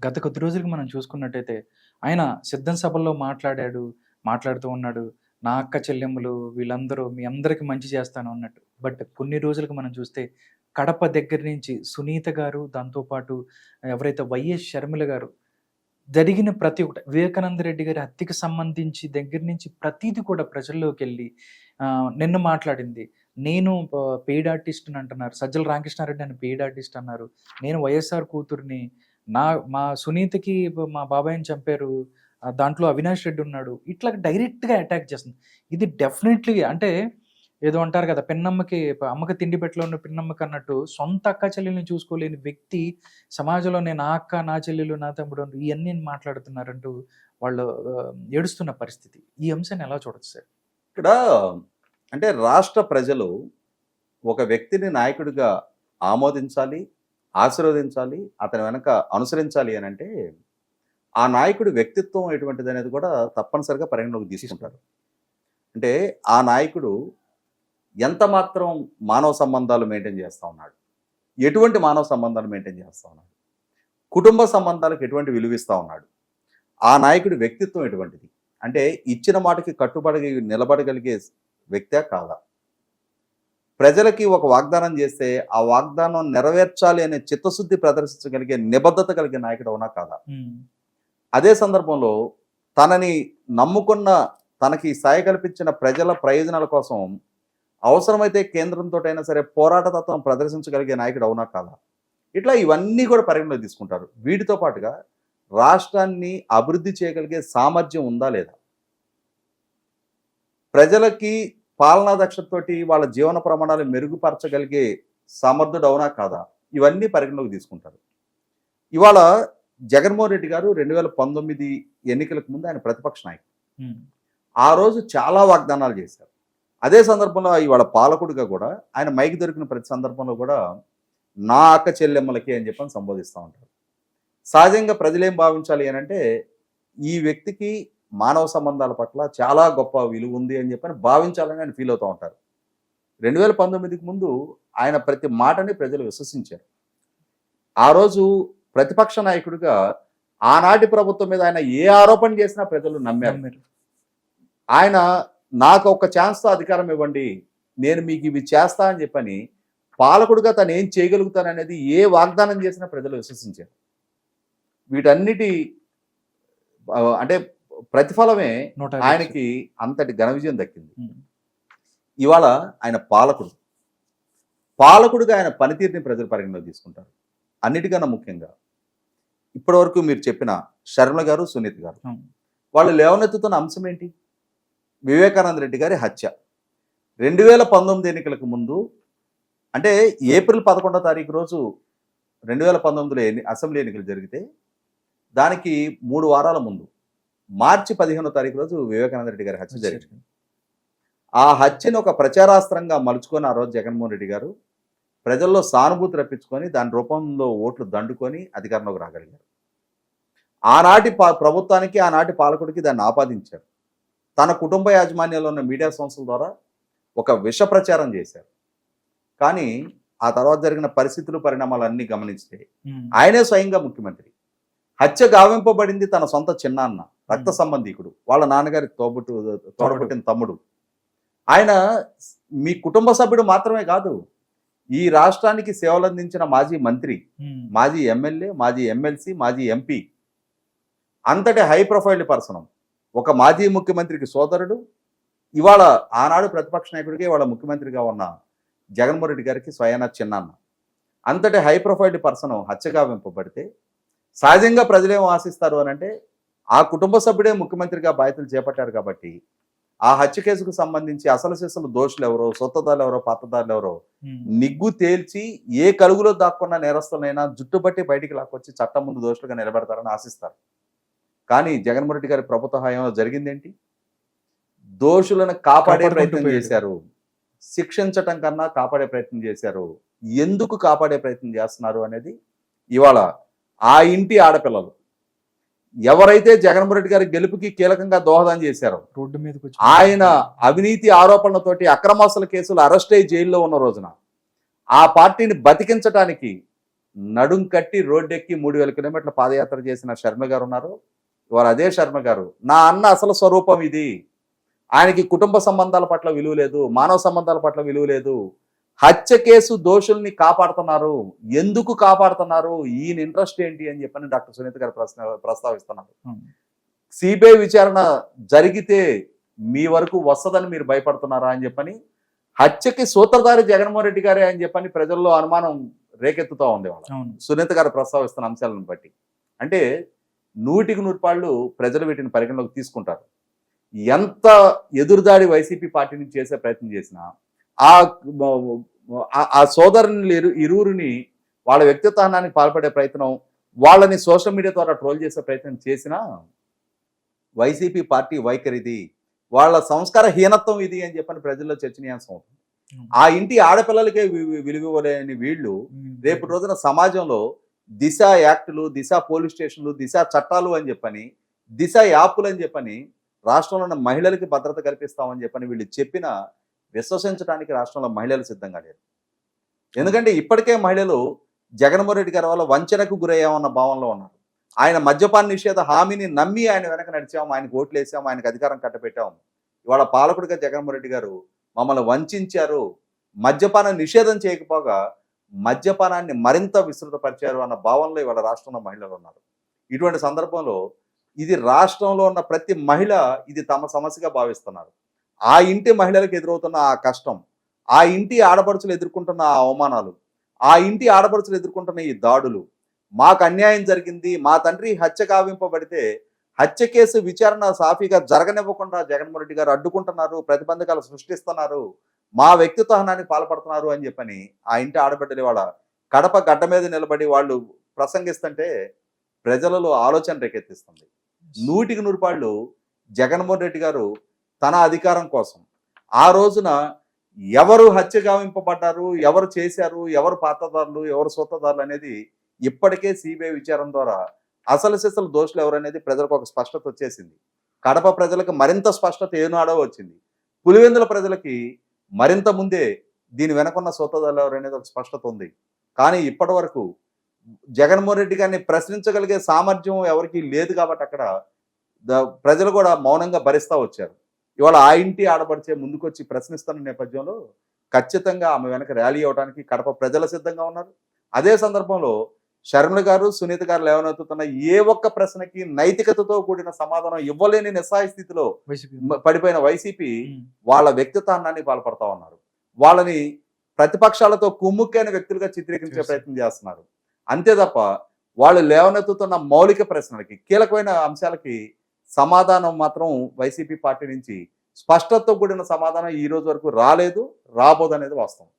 గత కొద్ది రోజులకి మనం చూసుకున్నట్టయితే, ఆయన సిద్ధం సభల్లో మాట్లాడుతూ ఉన్నాడు. నా అక్క చెల్లెమ్మలు వీళ్ళందరూ మీ అందరికి మంచి చేస్తాను అన్నట్టు. బట్ కొన్ని రోజులకి మనం చూస్తే, కడప దగ్గర నుంచి సునీత గారు, దాంతో పాటు ఎవరైతే వైఎస్ షర్మిల గారు జరిగిన ప్రతి ఒక్కటి వివేకానంద రెడ్డి గారి హత్యకి సంబంధించి దగ్గర నుంచి ప్రతీది కూడా ప్రజల్లోకెళ్ళి నిన్న మాట్లాడింది. నేను పెయిడ్ ఆర్టిస్ట్‌ని అంటున్నారు. సజ్జల రామకృష్ణారెడ్డి నన్ను పెయిడ్ ఆర్టిస్ట్ అన్నారు. నేను వైఎస్ఆర్ కూతురిని. మా సునీతకి మా బాబాయిని చంపారు. దాంట్లో అవినాష్ రెడ్డి ఉన్నాడు. ఇట్లా డైరెక్ట్‌గా అటాక్ చేస్తుంది. ఇది డెఫినెట్‌లీ అంటే ఏదో అంటారు కదా! అమ్మకి తిండి పెట్టెలోని పిన్నమ్మకి అన్నట్టు సొంత అక్క చెల్లెల్ని చూసుకోలేని వ్యక్తి సమాజంలోనే నా అక్క, నా చెల్లెలు, నా తమ్ముడు ఇయన్నీ మాట్లాడుతున్నారంటూ వాళ్ళు ఏడుస్తున్న పరిస్థితి. ఈ అంశాన్ని ఎలా చూడొచ్చు సార్? ఇక్కడ అంటే రాష్ట్ర ప్రజలు ఒక వ్యక్తిని నాయకుడిగా ఆమోదించాలి, ఆశీర్వదించాలి, అతని వెనక అనుసరించాలి అని అంటే ఆ నాయకుడి వ్యక్తిత్వం ఎటువంటిది అనేది కూడా తప్పనిసరిగా పరిగణలోకి తీసుకుంటారు. అంటే ఆ నాయకుడు ఎంత మాత్రం మానవ సంబంధాలు మెయింటైన్ చేస్తూ ఉన్నాడు, ఎటువంటి మానవ సంబంధాలు మెయింటైన్ చేస్తూ ఉన్నాడు, కుటుంబ సంబంధాలకు ఎటువంటి విలువిస్తూ ఉన్నాడు, ఆ నాయకుడి వ్యక్తిత్వం ఎటువంటిది, అంటే ఇచ్చిన మాటకి కట్టుబడి నిలబడగలిగే వ్యక్తే కాదా, ప్రజలకి ఒక వాగ్దానం చేస్తే ఆ వాగ్దానం నెరవేర్చాలి అనే చిత్తశుద్ధి ప్రదర్శించగలిగే నిబద్ధత కలిగే నాయకుడు అవునా కాదా. అదే సందర్భంలో తనని నమ్ముకున్న తనకి సాయ కల్పించిన ప్రజల ప్రయోజనాల కోసం అవసరమైతే కేంద్రంతో అయినా సరే పోరాట తత్వం ప్రదర్శించగలిగే నాయకుడు అవునా కాదా. ఇట్లా ఇవన్నీ కూడా పరిగణలో తీసుకుంటారు. వీటితో పాటుగా రాష్ట్రాన్ని అభివృద్ధి చేయగలిగే సామర్థ్యం ఉందా లేదా, ప్రజలకి పాలనా దక్షతతోటి వాళ్ళ జీవన ప్రమాణాలు మెరుగుపరచగలిగే సమర్థుడు అవునా కాదా, ఇవన్నీ పరిగణలోకి తీసుకుంటారు. ఇవాళ జగన్మోహన్ రెడ్డి గారు 2019 ఎన్నికలకు ముందు ఆయన ప్రతిపక్ష నాయకుడు. ఆ రోజు చాలా వాగ్దానాలు చేశారు. అదే సందర్భంలో ఇవాళ పాలకుడిగా కూడా ఆయన మైకి దొరికిన ప్రతి సందర్భంలో కూడా నా అక్క చెల్లెమ్మలకి అని చెప్పని సంబోధిస్తూ ఉంటారు. సహజంగా ప్రజలేం భావించాలి అని అంటే ఈ వ్యక్తికి మానవ సంబంధాల పట్ల చాలా గొప్ప విలువ ఉంది అని చెప్పని భావించాలని ఆయన ఫీల్ అవుతూ ఉంటారు. 2019కి ముందు ఆయన ప్రతి మాటని ప్రజలు విశ్వసించారు. ఆ రోజు ప్రతిపక్ష నాయకుడిగా ఆనాటి ప్రభుత్వం మీద ఆయన ఏ ఆరోపణ చేసినా ప్రజలు నమ్మారు. ఆయన నాకు ఒక ఛాన్స్తో అధికారం ఇవ్వండి, నేను మీకు ఇవి చేస్తా అని చెప్పని పాలకుడిగా తను ఏం చేయగలుగుతాననేది ఏ వాగ్దానం చేసినా ప్రజలు విశ్వసించారు. వీటన్నిటి అంటే ప్రతిఫలమే ఆయనకి అంతటి ఘన విజయం దక్కింది. ఇవాళ ఆయన పాలకుడిగా ఆయన పనితీరుని ప్రజలు పరిగణలోకి తీసుకుంటారు. అన్నిటికన్నా ముఖ్యంగా ఇప్పటివరకు మీరు చెప్పిన షర్మిల గారు, సునీత్ గారు వాళ్ళు లేవనెత్తుతున్న అంశం ఏంటి? వివేకానంద రెడ్డి గారి హత్య 2019 ఎన్నికలకు ముందు, అంటే ఏప్రిల్ 11వ తారీఖు రోజు 2019లో అసెంబ్లీ ఎన్నికలు జరిగితే దానికి 3 వారాల ముందు మార్చి 15వ తారీఖు రోజు వివేకానంద రెడ్డి గారి హత్య జరిగింది. ఆ హత్యను ఒక ప్రచారాస్త్రంగా మలుచుకొని ఆ రోజు జగన్మోహన్ రెడ్డి గారు ప్రజల్లో సానుభూతి రప్పించుకొని దాని రూపంలో ఓట్లు దండుకొని అధికారంలోకి రాగలిగారు. ఆనాటి ప్రభుత్వానికి ఆనాటి పాలకుడికి దాన్ని ఆపాదించారు. తన కుటుంబ యాజమాన్యంలో ఉన్న మీడియా సంస్థల ద్వారా ఒక విష ప్రచారం చేశారు. కానీ ఆ తర్వాత జరిగిన పరిస్థితులు, పరిణామాలన్నీ గమనిస్తే ఆయనే స్వయంగా ముఖ్యమంత్రి. హత్య గావింపబడింది తన సొంత చిన్నాన్న, రక్త సంబంధీకుడు, వాళ్ళ నాన్నగారి తోడబుట్టిన తమ్ముడు. ఆయన మీ కుటుంబ సభ్యుడు మాత్రమే కాదు, ఈ రాష్ట్రానికి సేవలు అందించిన మాజీ మంత్రి, మాజీ ఎమ్మెల్యే, మాజీ ఎమ్మెల్సీ, మాజీ ఎంపీ, అంతటి హై ప్రొఫైల్ పర్సన్, ఒక మాజీ ముఖ్యమంత్రికి సోదరుడు, ఇవాళ ఆనాడు ప్రతిపక్ష నాయకుడికి ఇవాళ ముఖ్యమంత్రిగా ఉన్న జగన్మోహన్ రెడ్డి గారికి స్వయాన చిన్నాన్న, అంతటి హై ప్రొఫైల్ పర్సన్ హత్యగా వింపబడితే సహజంగా ప్రజలేమో ఆశిస్తారు అని అంటే ఆ కుటుంబ సభ్యుడే ముఖ్యమంత్రిగా బాధ్యతలు చేపట్టారు కాబట్టి ఆ హత్య కేసుకు సంబంధించి అసలు సిసలు దోషులు ఎవరో, సొత్తదారులు ఎవరో, పాత్రదారులు ఎవరో నిగ్గు తేల్చి ఏ కలుగులో దాక్కున్న నేరస్తులైనా జుట్టుబట్టి బయటికి లాక్కొచ్చి చట్టం ముందు దోషులుగా నిలబెడతారని ఆశిస్తారు. కానీ జగన్మోహన్ రెడ్డి గారి ప్రభుత్వ హయాంలో జరిగిందేంటి? దోషులను కాపాడే ప్రయత్నం చేశారు, శిక్షించటం కన్నా కాపాడే ప్రయత్నం చేశారు. ఎందుకు కాపాడే ప్రయత్నం చేస్తున్నారు అనేది ఇవాళ ఆ ఇంటి ఆడపిల్లలు ఎవరైతే జగన్మోహన్ రెడ్డి గారి గెలుపుకి కీలకంగా దోహదం చేశారో, రోడ్డు మీదకి ఆయన అవినీతి ఆరోపణలతోటి అక్రమాస్తుల కేసులు అరెస్ట్ అయ్యి జైల్లో ఉన్న రోజున ఆ పార్టీని బతికించడానికి నడుం కట్టి రోడ్డెక్కి 3000 కిలోమీటర్ల పాదయాత్ర చేసిన శర్మ గారు ఉన్నారు. ఇవాళ అదే శర్మ గారు నా అన్న అసలు స్వరూపం ఇది, ఆయనకి కుటుంబ సంబంధాల పట్ల విలువ లేదు, మానవ సంబంధాల పట్ల విలువ లేదు, హత్య కేసు దోషుల్ని కాపాడుతున్నారు, ఎందుకు కాపాడుతున్నారు, ఈయన ఇంట్రెస్ట్ ఏంటి అని చెప్పని డాక్టర్ సునీత గారు ప్రస్తావిస్తున్నారు. సిబిఐ విచారణ జరిగితే మీ వరకు వస్తుందని మీరు భయపడుతున్నారా అని చెప్పని, హత్యకి సూత్రధారి జగన్మోహన్ రెడ్డి గారే అని చెప్పని ప్రజల్లో అనుమానం రేకెత్తుతూ ఉంది వాళ్ళ సునీత గారు ప్రస్తావిస్తున్న అంశాలను బట్టి. అంటే 100% ప్రజలు వీటిని పరిగణలోకి తీసుకుంటారు. ఎంత ఎదురుదాడి వైసీపీ పార్టీ నుంచి చేసే ప్రయత్నం చేసినా ఆ సోదరుని ఇరువురిని వాళ్ళ వ్యక్తిత్వానికి పాల్పడే ప్రయత్నం, వాళ్ళని సోషల్ మీడియా ద్వారా ట్రోల్ చేసే ప్రయత్నం చేసినా వైసీపీ పార్టీ వైఖరిది, వాళ్ళ సంస్కార హీనత్వం ఇది అని చెప్పని ప్రజల్లో చర్చనీయాంశం అవుతుంది. ఆ ఇంటి ఆడపిల్లలకే విలువలేని వీళ్ళు రేపు రోజున సమాజంలో దిశ యాక్టులు, దిశ పోలీస్ స్టేషన్లు, దిశ చట్టాలు అని చెప్పని, దిశ యాప్లు అని చెప్పని రాష్ట్రంలో ఉన్న మహిళలకి భద్రత కల్పిస్తామని చెప్పని వీళ్ళు చెప్పిన విశ్వసించడానికి రాష్ట్రంలో మహిళలు సిద్ధంగా లేరు. ఎందుకంటే ఇప్పటికే మహిళలు జగన్మోహన్ రెడ్డి గారి వల్ల వంచనకు గురయ్యామన్న భావనలో ఉన్నారు. ఆయన మద్యపాన నిషేధ హామీని నమ్మి ఆయన వెనక నడిచాము, ఆయనకు ఓట్లు వేసాము, ఆయనకు అధికారం కట్టబెట్టాము. ఇవాళ పాలకుడిగా జగన్మోహన్ రెడ్డి గారు మమ్మల్ని వంచారు, మద్యపాన నిషేధం చేయకపోగా మద్యపానాన్ని మరింత విస్తృతపరిచారు అన్న భావనలో ఇవాళ రాష్ట్రంలో మహిళలు ఉన్నారు. ఇటువంటి సందర్భంలో ఇది రాష్ట్రంలో ఉన్న ప్రతి మహిళ ఇది తమ సమస్యగా భావిస్తున్నారు. ఆ ఇంటి మహిళలకు ఎదురవుతున్న ఆ కష్టం, ఆ ఇంటి ఆడపడుచులు ఎదుర్కొంటున్న ఆ అవమానాలు, ఆ ఇంటి ఆడపడుచులు ఎదుర్కొంటున్న ఈ దాడులు, మాకు అన్యాయం జరిగింది, మా తండ్రి హత్య కావింపబడితే హత్య కేసు విచారణ సాఫీగా జరగనివ్వకుండా జగన్మోహన్ రెడ్డి గారు అడ్డుకుంటున్నారు, ప్రతిబంధకాలు సృష్టిస్తున్నారు, మా వ్యక్తిత్వానికి పాల్పడుతున్నారు అని చెప్పని ఆ ఇంటి ఆడబిడ్డలు వాళ్ళ కడప గడ్డ మీద నిలబడి వాళ్ళు ప్రసంగిస్తుంటే ప్రజలలో ఆలోచన రేకెత్తిస్తుంది. 100% జగన్మోహన్ రెడ్డి గారు తన అధికారం కోసం ఆ రోజున ఎవరు హత్య గావింపబడ్డారు, ఎవరు చేశారు, ఎవరు పాత్రదారులు, ఎవరు సూత్రధారులు అనేది ఇప్పటికే సిబిఐ విచారణ ద్వారా అసలు సిసలు దోషులు ఎవరనేది ప్రజలకు ఒక స్పష్టత వచ్చేసింది. కడప ప్రజలకు మరింత స్పష్టత ఏనాడో వచ్చింది. పులివెందుల ప్రజలకి మరింత ముందే దీని వెనకున్న సూత్రధారులు ఎవరనేది ఒక స్పష్టత ఉంది. కానీ ఇప్పటి వరకు జగన్మోహన్ రెడ్డి గారిని ప్రశ్నించగలిగే సామర్థ్యం ఎవరికి లేదు కాబట్టి అక్కడ ప్రజలు కూడా మౌనంగా భరిస్తూ వచ్చారు. ఇవాళ ఆ ఇంటి ఆడబడిచే ముందుకొచ్చి ప్రశ్నిస్తున్న నేపథ్యంలో ఖచ్చితంగా ఆమె వెనక ర్యాలీ అవడానికి కడప ప్రజలు సిద్ధంగా ఉన్నారు. అదే సందర్భంలో శర్మిల గారు, సునీత గారు లేవనెత్తుతున్న ఏ ఒక్క ప్రశ్నకి నైతికతతో కూడిన సమాధానం ఇవ్వలేని నిస్సహాయ స్థితిలో పడిపోయిన వైసీపీ వాళ్ళ వ్యక్తిత్వాన్ని పాల్పడతా ఉన్నారు. వాళ్ళని ప్రతిపక్షాలతో కుమ్ముక్కైన వ్యక్తులుగా చిత్రీకరించే ప్రయత్నం చేస్తున్నారు. అంతే తప్ప వాళ్ళు లేవనెత్తుతున్న మౌలిక ప్రశ్నలకి, కీలకమైన అంశాలకి సమాధానం మాత్రం వైసీపీ పార్టీ నుంచి స్పష్టతతో కూడిన సమాధానం ఈ రోజు వరకు రాలేదు, రాబోదనేది వాస్తవం.